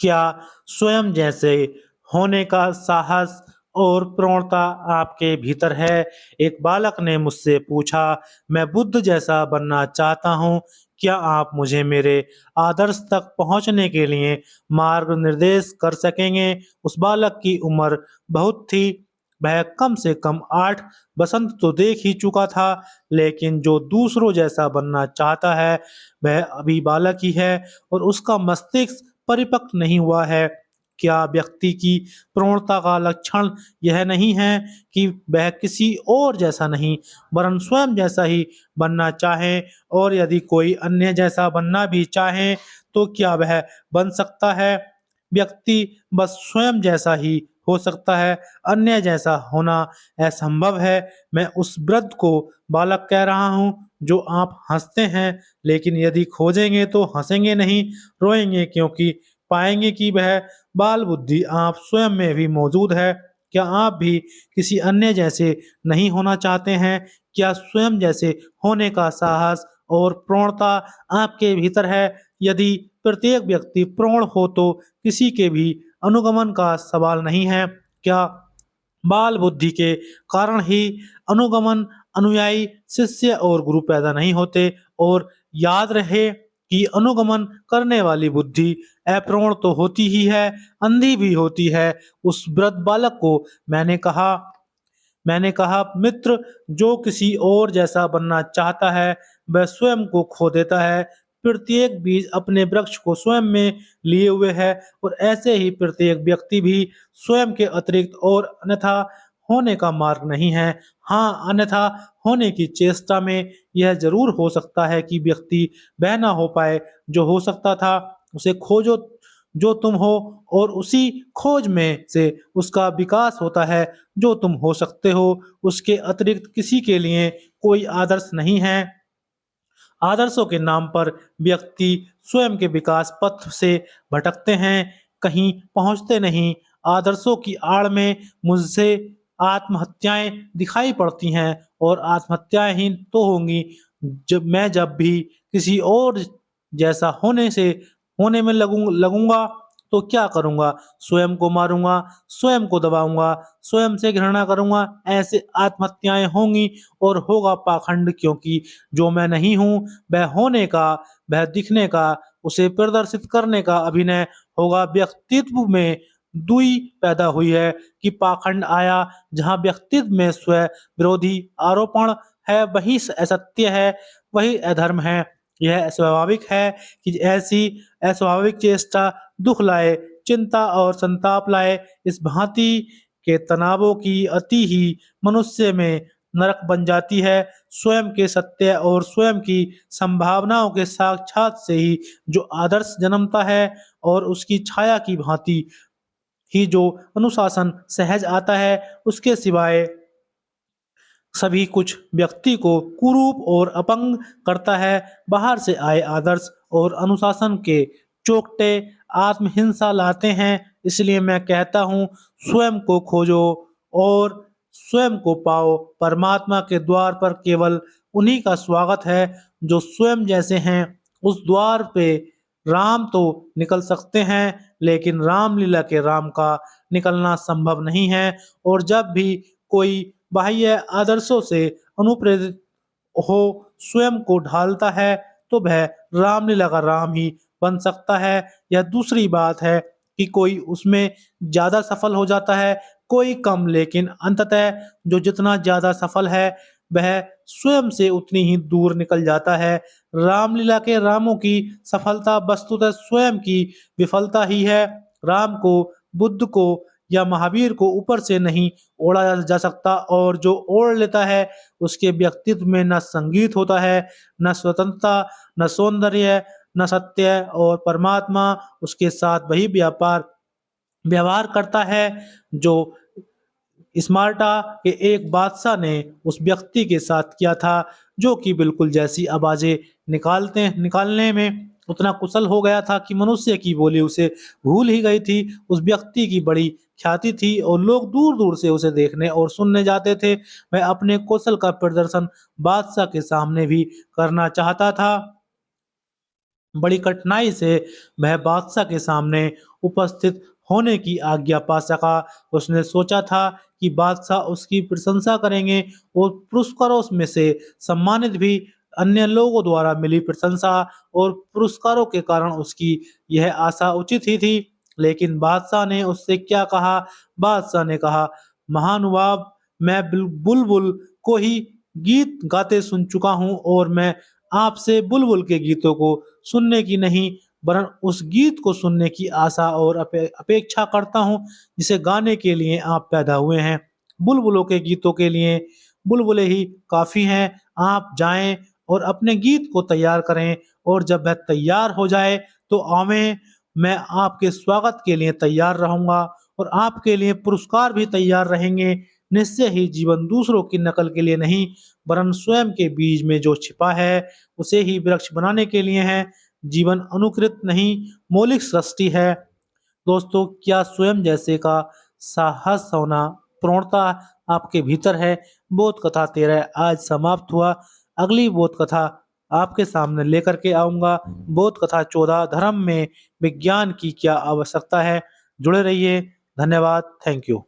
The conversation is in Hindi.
क्या स्वयं जैसे होने का साहस और प्रवणता आपके भीतर है? एक बालक ने मुझसे पूछा, मैं बुद्ध जैसा बनना चाहता हूँ। क्या आप मुझे मेरे आदर्श तक पहुँचने के लिए मार्गनिर्देश कर सकेंगे? उस बालक की उम्र बहुत थी। वह कम से कम 8 बसंत तो देख ही चुका था, लेकिन जो दूसरों जैसा बनना चाहता है, वह अभी बालक ही है और उसका मस्तिष्क परिपक्व नहीं हुआ है। क्या व्यक्ति की प्रवणता का लक्षण यह नहीं है कि वह किसी और जैसा नहीं, वरन स्वयं जैसा ही बनना चाहे? और यदि कोई अन्य जैसा बनना भी चाहे, तो क्या वह बन सकता है? व्यक्ति बस स्वयं जैसा ही हो सकता है, अन्य जैसा होना असंभव है। मैं उस वृद्ध को बालक कह रहा हूँ जो आप हँसते हैं, लेकिन यदि खोजेंगे तो हँसेंगे नहीं, रोएंगे, क्योंकि पाएंगे कि वह बाल बुद्धि आप स्वयं में भी मौजूद है। क्या आप भी किसी अन्य जैसे नहीं होना चाहते हैं? क्या स्वयं जैसे होने का साहस और प्रवणता आपके भीतर है? यदि प्रत्येक व्यक्ति प्रवण हो तो किसी के भी अनुगमन का सवाल नहीं है। क्या बाल बुद्धि के कारण ही अनुगमन, अनुयायी, शिष्य और गुरु पैदा नहीं होते? और याद रहे कि अनुगमन करने वाली बुद्धि अप्रवण तो होती ही है, अंधी भी होती है। उस वृद्ध बालक को मैंने कहा, मित्र, जो किसी और जैसा बनना चाहता है, वह स्वयं को खो देता है। प्रत्येक बीज अपने वृक्ष को स्वयं में लिए हुए है और ऐसे ही प्रत्येक व्यक्ति भी स्वयं के अतिरिक्त और अन्यथा होने का मार्ग नहीं है। हाँ, अन्यथा होने की चेष्टा में यह जरूर हो सकता है कि व्यक्ति वह ना हो पाए जो हो सकता था। उसे खोजो जो तुम हो, और उसी खोज में से उसका विकास होता है जो तुम हो सकते हो। उसके अतिरिक्त किसी के लिए कोई आदर्श नहीं है। आदर्शों के नाम पर व्यक्ति स्वयं के विकास पथ से भटकते हैं, कहीं पहुंचते नहीं। आदर्शों की आड़ में मुझसे आत्महत्याएं दिखाई पड़ती हैं, और आत्महत्याएं ही तो होंगी जब भी किसी और जैसा होने में लगूंगा तो क्या करूंगा? स्वयं को मारूंगा, स्वयं को दबाऊंगा, स्वयं से घृणा करूंगा। ऐसे आत्महत्याएं होंगी और होगा पाखंड, क्योंकि जो मैं नहीं हूँ वह होने का, वह दिखने का, उसे प्रदर्शित करने का अभिनय होगा। व्यक्तित्व में दुई पैदा हुई है कि पाखंड आया। जहाँ व्यक्तित्व में स्व विरोधी आरोपण है, वही असत्य है, वही अधर्म है। यह स्वाभाविक है कि ऐसी अस्वाभाविक चेष्टा दुख लाए, चिंता और संताप लाए। इस भांति के तनावों की अति ही मनुष्य में नरक बन जाती है। स्वयं के सत्य और स्वयं की संभावनाओं के साक्षात से ही जो आदर्श जन्मता है, और उसकी छाया की भांति ही जो अनुशासन सहज आता है, उसके सिवाय सभी कुछ व्यक्ति को कुरूप और अपंग करता है। बाहर से आए आदर्श और अनुशासन के चोखटे आत्महिंसा लाते हैं। इसलिए मैं कहता हूँ, स्वयं को खोजो और स्वयं को पाओ। परमात्मा के द्वार पर केवल उन्हीं का स्वागत है जो स्वयं जैसे हैं। उस द्वार पे राम तो निकल सकते हैं, लेकिन रामलीला के राम का निकलना संभव नहीं है। और जब भी कोई बाह्य आदर्शों से अनुप्रेरित हो स्वयं को ढालता है, तो वह रामलीला का राम ही बन सकता है। यह दूसरी बात है कि कोई उसमें ज्यादा सफल हो जाता है, कोई कम, लेकिन अंततः जो जितना ज्यादा सफल है, वह स्वयं से उतनी ही दूर निकल जाता है। रामलीला के रामों की सफलता वस्तुतः स्वयं की विफलता ही है। राम को, बुद्ध को या महावीर को ऊपर से नहीं ओढ़ा जा सकता, और जो ओढ़ लेता है उसके व्यक्तित्व में न संगीत होता है, न स्वतंत्रता, न सौंदर्य, न सत्य। और परमात्मा उसके साथ वही व्यवहार करता है जो स्मार्टा के एक बादशाह ने उस व्यक्ति के साथ किया था, जो कि बिल्कुल जैसी आवाजें निकालने में उतना कुशल हो गया था कि मनुष्य की बोली उसे भूल ही गई थी। उस व्यक्ति की बड़ी ख्याति थी और लोग दूर दूर से उसे देखने और सुनने जाते थे। वह अपने कौशल का प्रदर्शन बादशाह के सामने भी करना चाहता था। बड़ी कठिनाई से वह बादशाह के सामने उपस्थित होने की आज्ञा पा सका। उसने सोचा था कि बादशाह उसकी प्रशंसा करेंगे और पुरस्कारों में से सम्मानित भी अन्य लोगों द्वारा मिली प्रशंसा और पुरस्कारों के कारण उसकी यह आशा उचित ही थी। लेकिन बादशाह ने उससे क्या कहा? बादशाह ने कहा, महानुभाव, मैं बुलबुल को ही गीत गाते सुन चुका हूँ और मैं आपसे बुलबुल के गीतों को सुनने की नहीं वरन उस गीत को सुनने की आशा और अपेक्षा करता हूँ जिसे गाने के लिए आप पैदा हुए हैं। बुलबुलों के गीतों के लिए बुलबुलें ही काफ़ी हैं। आप जाएं और अपने गीत को तैयार करें और जब वह तैयार हो जाए तो आवें। मैं आपके स्वागत के लिए तैयार रहूँगा और आपके लिए पुरस्कार भी तैयार रहेंगे। निश्चय ही जीवन दूसरों की नकल के लिए नहीं वरन स्वयं के बीज में जो छिपा है उसे ही वृक्ष बनाने के लिए है। जीवन अनुकृत नहीं मौलिक सृष्टि है। दोस्तों, क्या स्वयं जैसे का साहस होना प्रवणता आपके भीतर है? बोध कथा 13 आज समाप्त हुआ। अगली बोध कथा आपके सामने लेकर के आऊंगा। बोध कथा 14 धर्म में विज्ञान की क्या आवश्यकता है। जुड़े रहिए। धन्यवाद। Thank you.